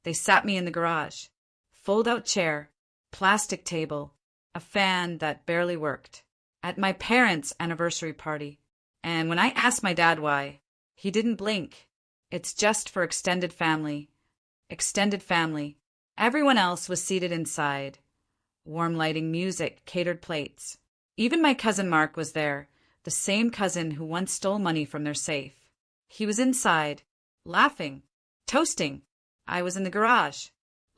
They sat me in the garage. Fold-out chair, plastic table, a fan that barely worked. At my parents' anniversary party. And when I asked my dad why, he didn't blink. It's just for extended family. Extended family. Everyone else was seated inside. Warm lighting, music, catered plates. Even my cousin Mark was there, the same cousin who once stole money from their safe. He was inside, laughing, toasting. I was in the garage,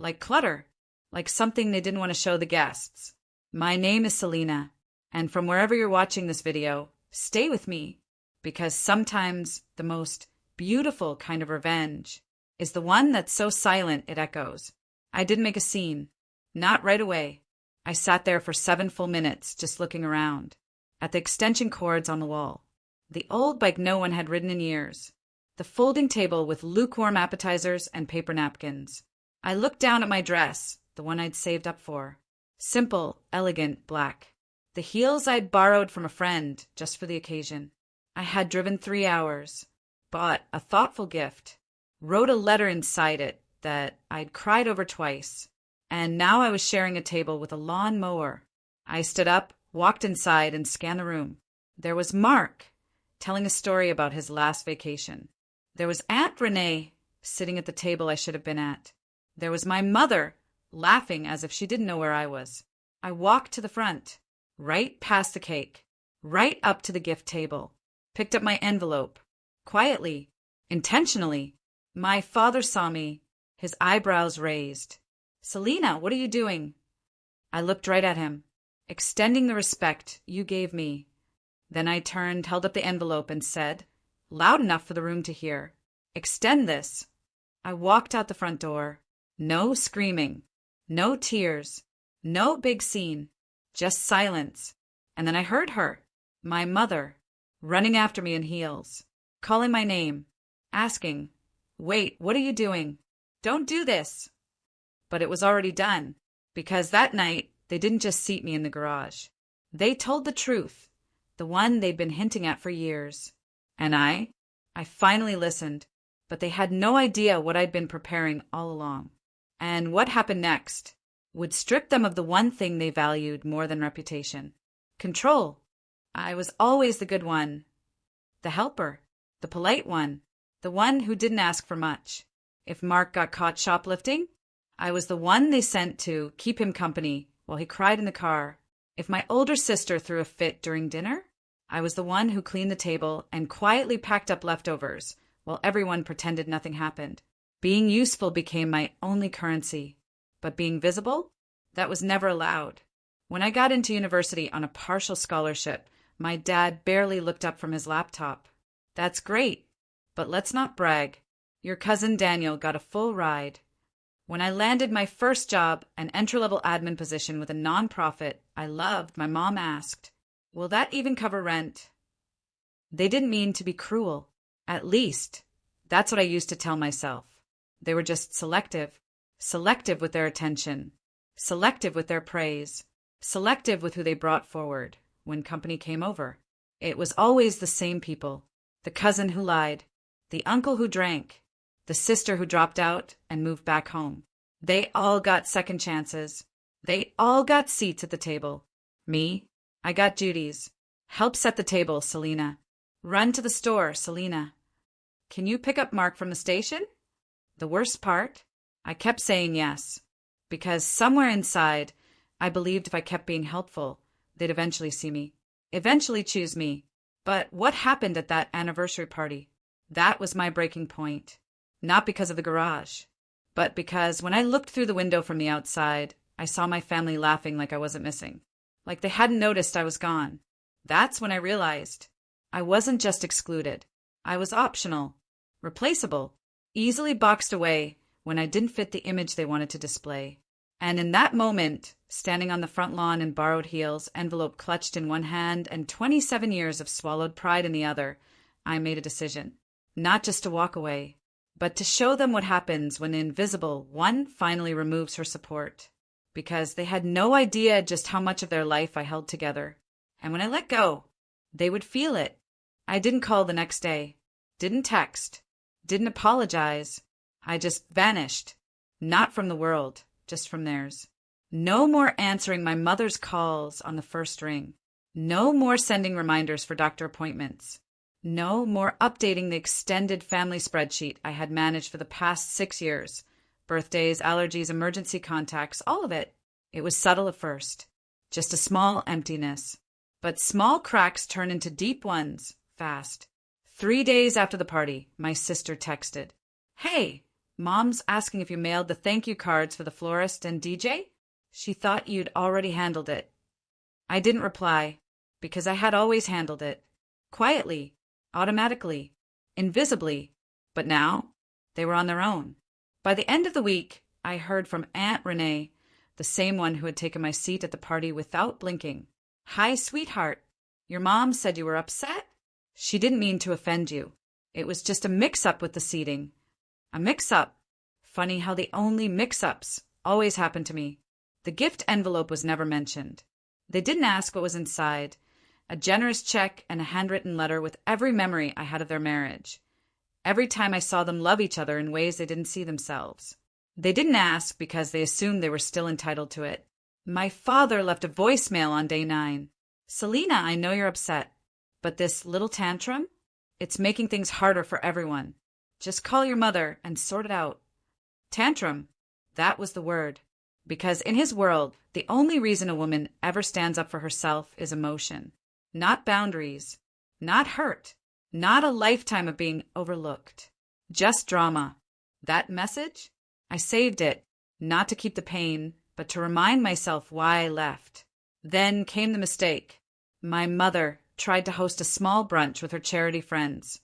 like clutter, like something they didn't want to show the guests. My name is Selena, and from wherever you're watching this video, stay with me, because sometimes the most beautiful kind of revenge is the one that's so silent it echoes. I didn't make a scene. Not right away. I sat there for 7 full minutes just looking around, at the extension cords on the wall, the old bike no one had ridden in years, the folding table with lukewarm appetizers and paper napkins. I looked down at my dress, the one I'd saved up for. Simple, elegant, black. The heels I'd borrowed from a friend just for the occasion. I had driven 3 hours, bought a thoughtful gift, wrote a letter inside it that I'd cried over twice, and now I was sharing a table with a lawn mower. I stood up, walked inside, and scanned the room. There was Mark, telling a story about his last vacation. There was Aunt Renee, sitting at the table I should have been at. There was my mother, laughing as if she didn't know where I was. I walked to the front, right past the cake, right up to the gift table, picked up my envelope, quietly, intentionally. My father saw me, his eyebrows raised. "Selena, what are you doing?" I looked right at him, extending the respect you gave me. Then I turned, held up the envelope, and said, loud enough for the room to hear, "Extend this." I walked out the front door. No screaming, no tears, no big scene, just silence. And then I heard her, my mother, running after me in heels, calling my name, asking, "Wait, what are you doing? Don't do this." But it was already done, because that night they didn't just seat me in the garage. They told the truth, the one they'd been hinting at for years. And I finally listened, but they had no idea what I'd been preparing all along. And what happened next would strip them of the one thing they valued more than reputation: control. I was always the good one, the helper, the polite one, the one who didn't ask for much. If Mark got caught shoplifting, I was the one they sent to keep him company while he cried in the car. If my older sister threw a fit during dinner, I was the one who cleaned the table and quietly packed up leftovers while everyone pretended nothing happened. Being useful became my only currency, but being visible, that was never allowed. When I got into university on a partial scholarship, my dad barely looked up from his laptop. "That's great, but let's not brag. Your cousin Daniel got a full ride." When I landed my first job, an entry-level admin position with a nonprofit I loved, my mom asked, "Will that even cover rent?" They didn't mean to be cruel. At least, that's what I used to tell myself. They were just selective. Selective with their attention. Selective with their praise. Selective with who they brought forward when company came over. It was always the same people. The cousin who lied. The uncle who drank. The sister who dropped out and moved back home. They all got second chances. They all got seats at the table. Me, I got duties. Help set the table, Selena. Run to the store, Selena. Can you pick up Mark from the station? The worst part, I kept saying yes, because somewhere inside, I believed if I kept being helpful, they'd eventually see me, eventually choose me. But what happened at that anniversary party? That was my breaking point. Not because of the garage, but because when I looked through the window from the outside, I saw my family laughing like I wasn't missing, like they hadn't noticed I was gone. That's when I realized I wasn't just excluded. I was optional, replaceable, easily boxed away when I didn't fit the image they wanted to display. And in that moment, standing on the front lawn in borrowed heels, envelope clutched in one hand and 27 years of swallowed pride in the other, I made a decision. Not just to walk away, but to show them what happens when the invisible one finally removes her support. Because they had no idea just how much of their life I held together. And when I let go, they would feel it. I didn't call the next day, didn't text, didn't apologize. I just vanished. Not from the world, just from theirs. No more answering my mother's calls on the first ring. No more sending reminders for doctor appointments. No more updating the extended family spreadsheet I had managed for the past 6 years. Birthdays, allergies, emergency contacts, all of it. It was subtle at first. Just a small emptiness. But small cracks turn into deep ones, fast. 3 days after the party, my sister texted, "Hey, Mom's asking if you mailed the thank you cards for the florist and DJ? She thought you'd already handled it." I didn't reply, because I had always handled it. Quietly, automatically, invisibly. But now, they were on their own. By the end of the week, I heard from Aunt Renee, the same one who had taken my seat at the party without blinking. "Hi, sweetheart. Your mom said you were upset? She didn't mean to offend you. It was just a mix-up with the seating." A mix-up. Funny how the only mix-ups always happen to me. The gift envelope was never mentioned. They didn't ask what was inside. A generous check and a handwritten letter with every memory I had of their marriage. Every time I saw them love each other in ways they didn't see themselves. They didn't ask because they assumed they were still entitled to it. My father left a voicemail on day 9. "Selena, I know you're upset, but this little tantrum? It's making things harder for everyone. Just call your mother and sort it out." Tantrum. That was the word. Because in his world, the only reason a woman ever stands up for herself is emotion. Not boundaries. Not hurt. Not a lifetime of being overlooked. Just drama. That message? I saved it, not to keep the pain, but to remind myself why I left. Then came the mistake. My mother tried to host a small brunch with her charity friends.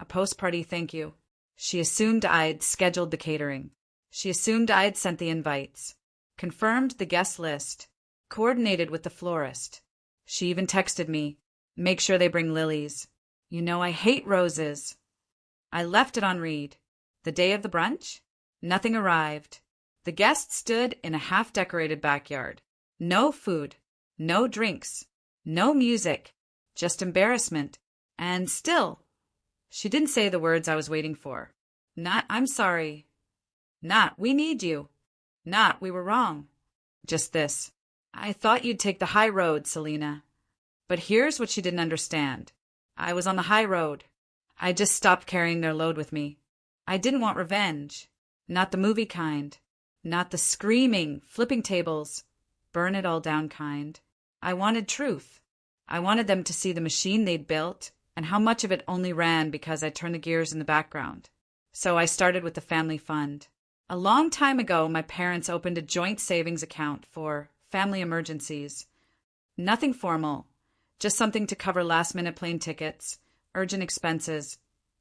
A post-party thank you. She assumed I'd scheduled the catering. She assumed I'd sent the invites. Confirmed the guest list. Coordinated with the florist. She even texted me, "Make sure they bring lilies. You know I hate roses." I left it on read. The day of the brunch? Nothing arrived. The guests stood in a half-decorated backyard. No food. No drinks. No music. Just embarrassment. And still, she didn't say the words I was waiting for. Not, "I'm sorry." Not, "We need you." Not, "We were wrong." Just this, "I thought you'd take the high road, Selena." But here's what she didn't understand. I was on the high road. I just stopped carrying their load with me. I didn't want revenge. Not the movie kind. Not the screaming, flipping tables, burn it all down kind. I wanted truth. I wanted them to see the machine they'd built and how much of it only ran because I turned the gears in the background. So I started with the family fund. A long time ago, my parents opened a joint savings account for family emergencies. Nothing formal, just something to cover last-minute plane tickets, urgent expenses,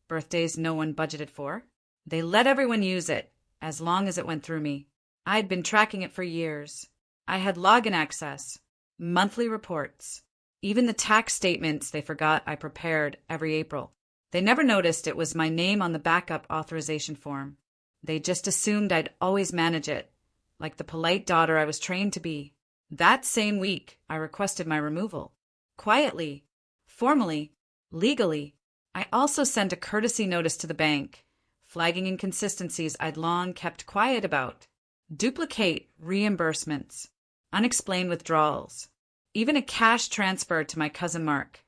birthdays no one budgeted for. They let everyone use it, as long as it went through me. I'd been tracking it for years. I had login access, monthly reports, even the tax statements they forgot I prepared every April. They never noticed it was my name on the backup authorization form. They just assumed I'd always manage it, like the polite daughter I was trained to be. That same week, I requested my removal. Quietly, formally, legally. I also sent a courtesy notice to the bank, flagging inconsistencies I'd long kept quiet about. Duplicate reimbursements, unexplained withdrawals, even a cash transfer to my cousin Mark.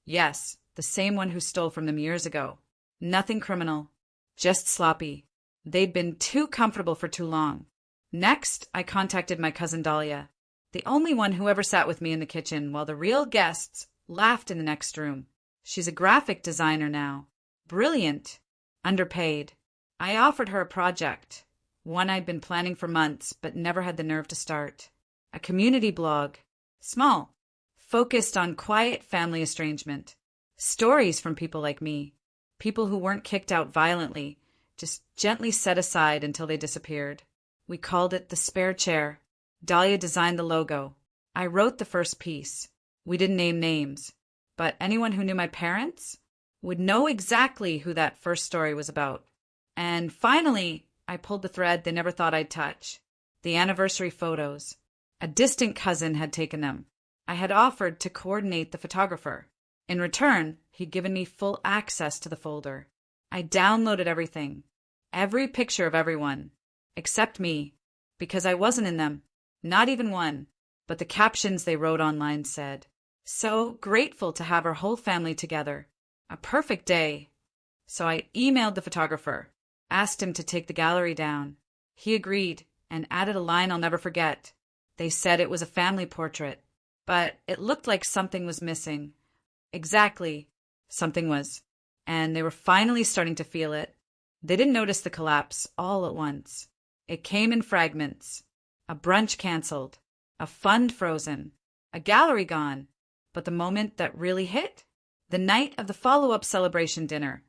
Yes, the same one who stole from them years ago. Nothing criminal, just sloppy. They'd been too comfortable for too long. Next, I contacted my cousin Dahlia, the only one who ever sat with me in the kitchen while the real guests laughed in the next room. She's a graphic designer now. Brilliant. Underpaid. I offered her a project, one I'd been planning for months but never had the nerve to start. A community blog. Small. Focused on quiet family estrangement. Stories from people like me. People who weren't kicked out violently, just gently set aside until they disappeared. We called it The Spare Chair. Dahlia designed the logo. I wrote the first piece. We didn't name names, but anyone who knew my parents would know exactly who that first story was about. And finally, I pulled the thread they never thought I'd touch. The anniversary photos. A distant cousin had taken them. I had offered to coordinate the photographer. In return, he'd given me full access to the folder. I downloaded everything. Every picture of everyone. except me, because I wasn't in them, not even one. But the captions they wrote online said, "So grateful to have our whole family together. A perfect day." So I emailed the photographer, asked him to take the gallery down. He agreed and added a line I'll never forget. They said it was a family portrait, but it looked like something was missing. Exactly, something was. And they were finally starting to feel it. They didn't notice the collapse all at once. It came in fragments. A brunch canceled, a fund frozen, a gallery gone. But the moment that really hit? The night of the follow-up celebration dinner,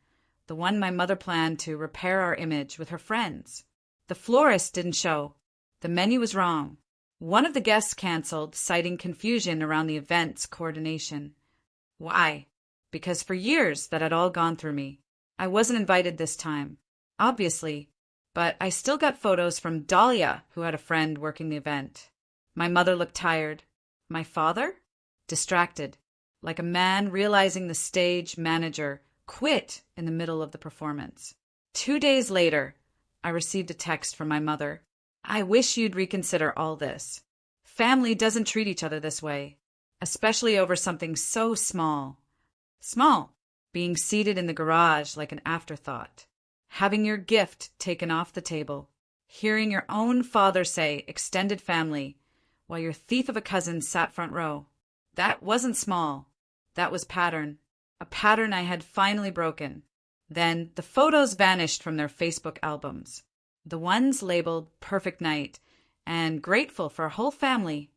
the one my mother planned to repair our image with her friends. The florist didn't show. The menu was wrong. One of the guests canceled, citing confusion around the event's coordination. Why? Because for years that had all gone through me. I wasn't invited this time, obviously, but I still got photos from Dahlia, who had a friend working the event. My mother looked tired. My father? Distracted, like a man realizing the stage manager quit in the middle of the performance. 2 days later, I received a text from my mother. "I wish you'd reconsider all this. Family doesn't treat each other this way, especially over something so small. Small, being seated in the garage like an afterthought, having your gift taken off the table, hearing your own father say extended family while your thief of a cousin sat front row. That wasn't small. That was pattern, a pattern I had finally broken." Then the photos vanished from their Facebook albums. The ones labeled Perfect Night and Grateful for a Whole Family.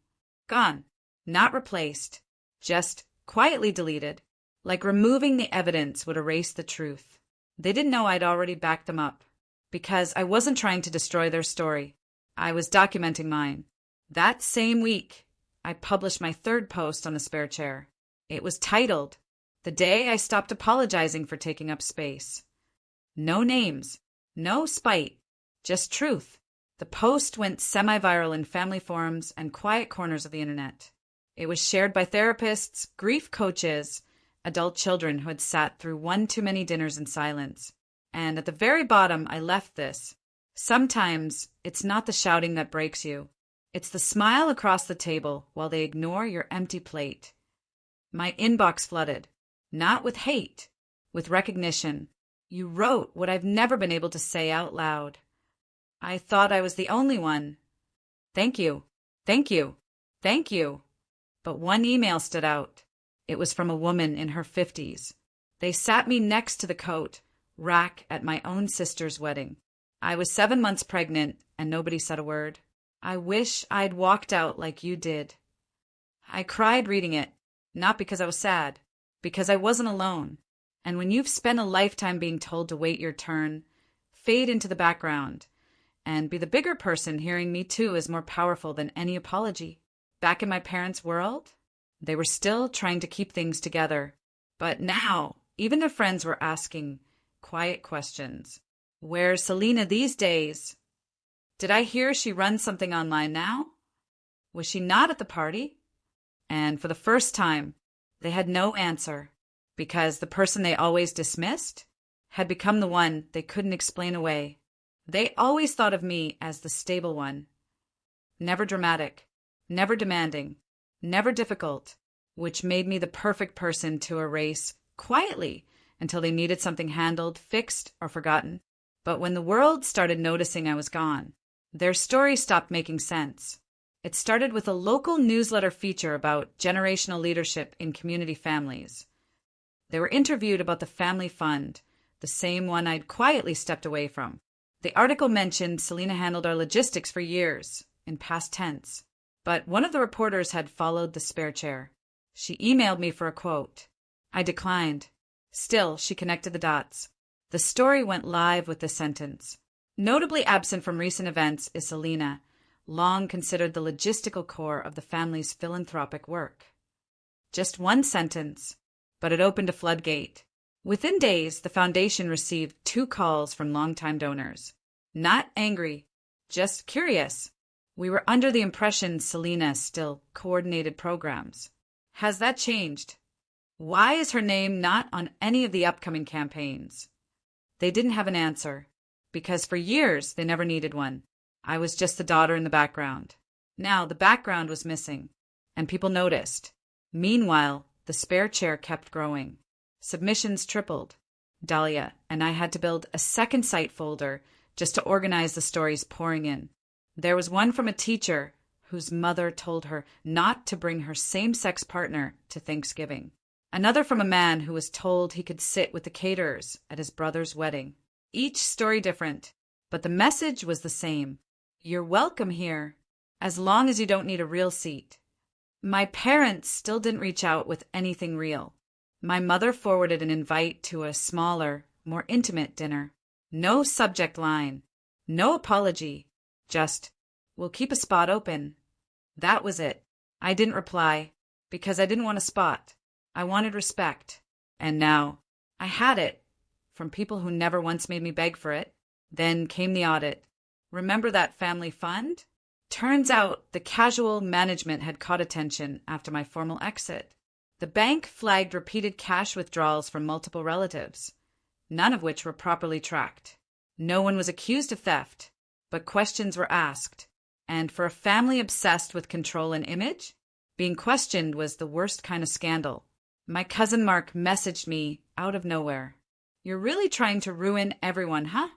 Gone. Not replaced. Just quietly deleted. Like removing the evidence would erase the truth. They didn't know I'd already backed them up. Because I wasn't trying to destroy their story. I was documenting mine. That same week, I published my third post on the spare chair. It was titled, "The Day I Stopped Apologizing for Taking Up Space." No names. No spite. Just truth. The post went semi-viral in family forums and quiet corners of the internet. It was shared by therapists, grief coaches, adult children who had sat through one too many dinners in silence. And at the very bottom, I left this. Sometimes it's not the shouting that breaks you. It's the smile across the table while they ignore your empty plate. My inbox flooded. Not with hate, with recognition. You wrote what I've never been able to say out loud. I thought I was the only one. Thank you. Thank you. Thank you. But one email stood out. It was from a woman in her 50s. They sat me next to the coat rack at my own sister's wedding. I was 7 months pregnant and nobody said a word. I wish I'd walked out like you did. I cried reading it, not because I was sad, because I wasn't alone. And when you've spent a lifetime being told to wait your turn, fade into the background, and be the bigger person, hearing me too is more powerful than any apology. Back in my parents' world, they were still trying to keep things together. But now, even their friends were asking quiet questions. Where's Selena these days? Did I hear she runs something online now? Was she not at the party? And for the first time, they had no answer, because the person they always dismissed had become the one they couldn't explain away. They always thought of me as the stable one. Never dramatic, never demanding, never difficult, which made me the perfect person to erase quietly until they needed something handled, fixed, or forgotten. But when the world started noticing I was gone, their story stopped making sense. It started with a local newsletter feature about generational leadership in community families. They were interviewed about the family fund, the same one I'd quietly stepped away from. The article mentioned Selena handled our logistics for years, in past tense. But one of the reporters had followed the spare chair. She emailed me for a quote. I declined. Still, she connected the dots. The story went live with this sentence. Notably absent from recent events is Selena, long considered the logistical core of the family's philanthropic work. Just one sentence, but it opened a floodgate. Within days, the foundation received 2 calls from longtime donors. Not angry, just curious. We were under the impression Selena still coordinated programs. Has that changed? Why is her name not on any of the upcoming campaigns? They didn't have an answer, because for years they never needed one. I was just the daughter in the background. Now, the background was missing, and people noticed. Meanwhile, the spare chair kept growing. Submissions tripled. Dahlia and I had to build a second site folder just to organize the stories pouring in. There was one from a teacher whose mother told her not to bring her same-sex partner to Thanksgiving. Another from a man who was told he could sit with the caterers at his brother's wedding. Each story different, but the message was the same. You're welcome here, as long as you don't need a real seat. My parents still didn't reach out with anything real. My mother forwarded an invite to a smaller, more intimate dinner. No subject line, no apology, just, we'll keep a spot open. That was it. I didn't reply, because I didn't want a spot. I wanted respect. And now, I had it, from people who never once made me beg for it. Then came the audit. Remember that family fund? Turns out the casual management had caught attention after my formal exit. The bank flagged repeated cash withdrawals from multiple relatives, none of which were properly tracked. No one was accused of theft, but questions were asked. And for a family obsessed with control and image, being questioned was the worst kind of scandal. My cousin Mark messaged me out of nowhere. You're really trying to ruin everyone, huh?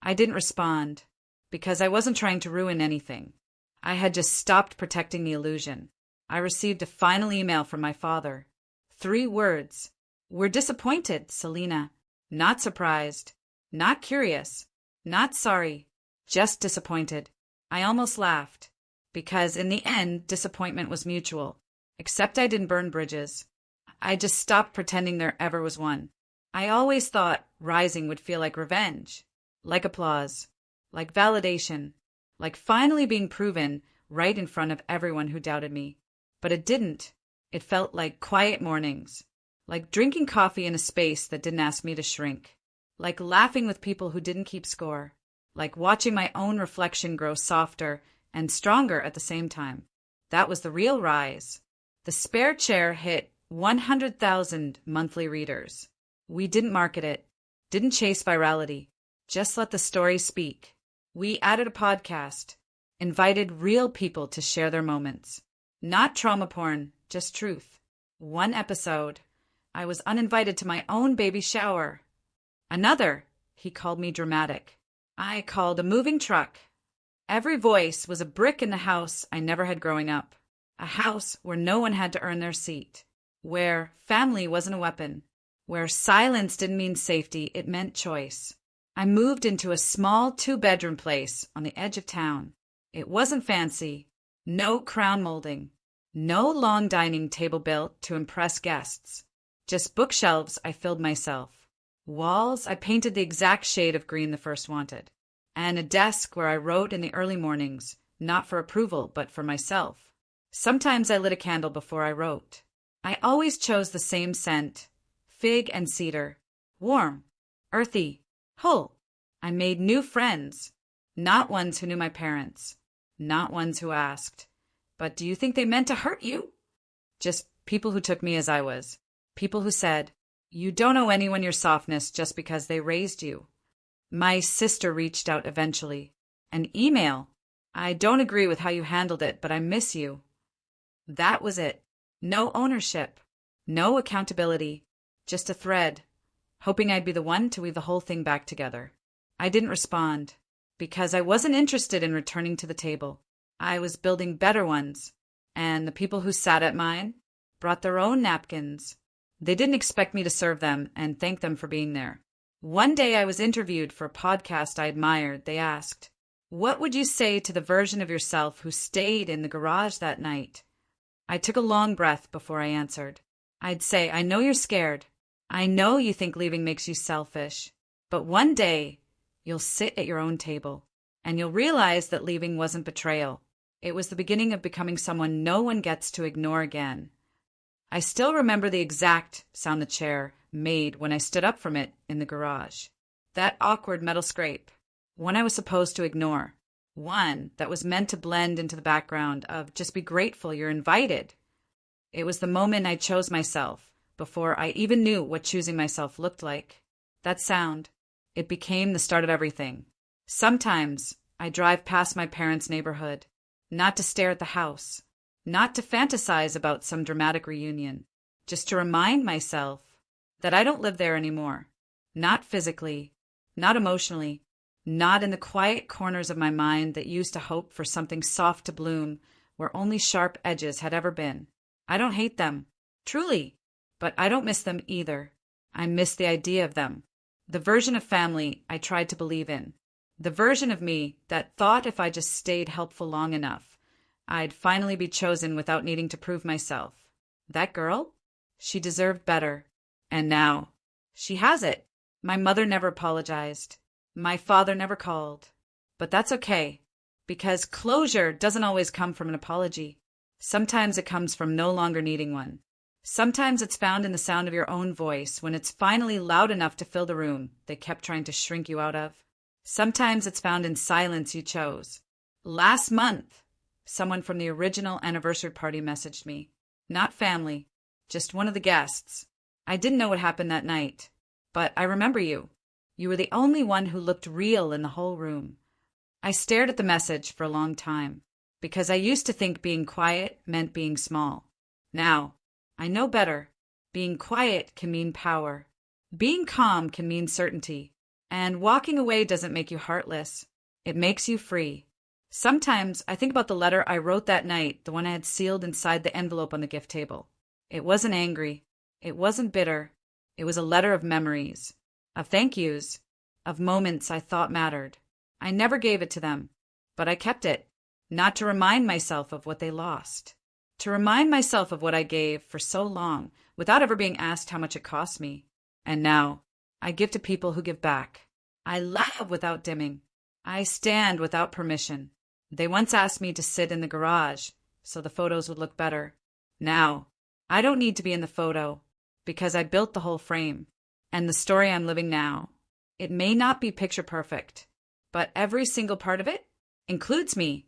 I didn't respond, because I wasn't trying to ruin anything. I had just stopped protecting the illusion. I received a final email from my father. 3 words. We're disappointed, Selena. Not surprised. Not curious. Not sorry. Just disappointed. I almost laughed, because in the end, disappointment was mutual. Except I didn't burn bridges. I just stopped pretending there ever was one. I always thought rising would feel like revenge, like applause, like validation, like finally being proven right in front of everyone who doubted me. But it didn't. It felt like quiet mornings, like drinking coffee in a space that didn't ask me to shrink, like laughing with people who didn't keep score, like watching my own reflection grow softer and stronger at the same time. That was the real rise. The spare chair hit 100,000 monthly readers. We didn't market it, didn't chase virality, just let the story speak. We added a podcast, invited real people to share their moments. Not trauma porn, just truth. 1 episode. I was uninvited to my own baby shower. Another, he called me dramatic. I called a moving truck. Every voice was a brick in the house I never had growing up. A house where no one had to earn their seat. Where family wasn't a weapon. Where silence didn't mean safety, it meant choice. I moved into a small 2-bedroom place on the edge of town. It wasn't fancy. No crown molding. No long dining table built to impress guests. Just bookshelves I filled myself. Walls I painted the exact shade of green the first wanted. And a desk where I wrote in the early mornings, not for approval, but for myself. Sometimes I lit a candle before I wrote. I always chose the same scent, fig and cedar. Warm, earthy, whole. I made new friends, not ones who knew my parents, not ones who asked, but do you think they meant to hurt you? Just people who took me as I was. People who said, you don't owe anyone your softness just because they raised you. My sister reached out eventually. An email. I don't agree with how you handled it, but I miss you. That was it. No ownership. No accountability. Just a thread. Hoping I'd be the one to weave the whole thing back together. I didn't respond, because I wasn't interested in returning to the table. I was building better ones, and the people who sat at mine brought their own napkins. They didn't expect me to serve them and thank them for being there. One day I was interviewed for a podcast I admired. They asked, what would you say to the version of yourself who stayed in the garage that night? I took a long breath before I answered. I'd say, I know you're scared. I know you think leaving makes you selfish. But one day, you'll sit at your own table, and you'll realize that leaving wasn't betrayal. It was the beginning of becoming someone no one gets to ignore again. I still remember the exact sound the chair made when I stood up from it in the garage. That awkward metal scrape, one I was supposed to ignore. One that was meant to blend into the background of just be grateful you're invited. It was the moment I chose myself, before I even knew what choosing myself looked like. That sound, it became the start of everything. Sometimes I drive past my parents' neighborhood, not to stare at the house, not to fantasize about some dramatic reunion, just to remind myself that I don't live there anymore. Not physically, not emotionally, not in the quiet corners of my mind that used to hope for something soft to bloom where only sharp edges had ever been. I don't hate them, truly, but I don't miss them either. I miss the idea of them, the version of family I tried to believe in, the version of me that thought if I just stayed helpful long enough, I'd finally be chosen without needing to prove myself. That girl? She deserved better. And now, she has it. My mother never apologized. My father never called. But that's okay, because closure doesn't always come from an apology. Sometimes it comes from no longer needing one. Sometimes it's found in the sound of your own voice when it's finally loud enough to fill the room they kept trying to shrink you out of. Sometimes it's found in silence you chose. Last month, someone from the original anniversary party messaged me. Not family, just one of the guests. I didn't know what happened that night, but I remember you. You were the only one who looked real in the whole room. I stared at the message for a long time, because I used to think being quiet meant being small. Now, I know better. Being quiet can mean power. Being calm can mean certainty. And walking away doesn't make you heartless. It makes you free. Sometimes I think about the letter I wrote that night, the one I had sealed inside the envelope on the gift table. It wasn't angry. It wasn't bitter. It was a letter of memories, of thank yous, of moments I thought mattered. I never gave it to them, but I kept it, not to remind myself of what they lost, to remind myself of what I gave for so long without ever being asked how much it cost me. And now, I give to people who give back. I love without dimming. I stand without permission. They once asked me to sit in the garage so the photos would look better. Now, I don't need to be in the photo because I built the whole frame. And the story I'm living now, it may not be picture perfect, but every single part of it includes me.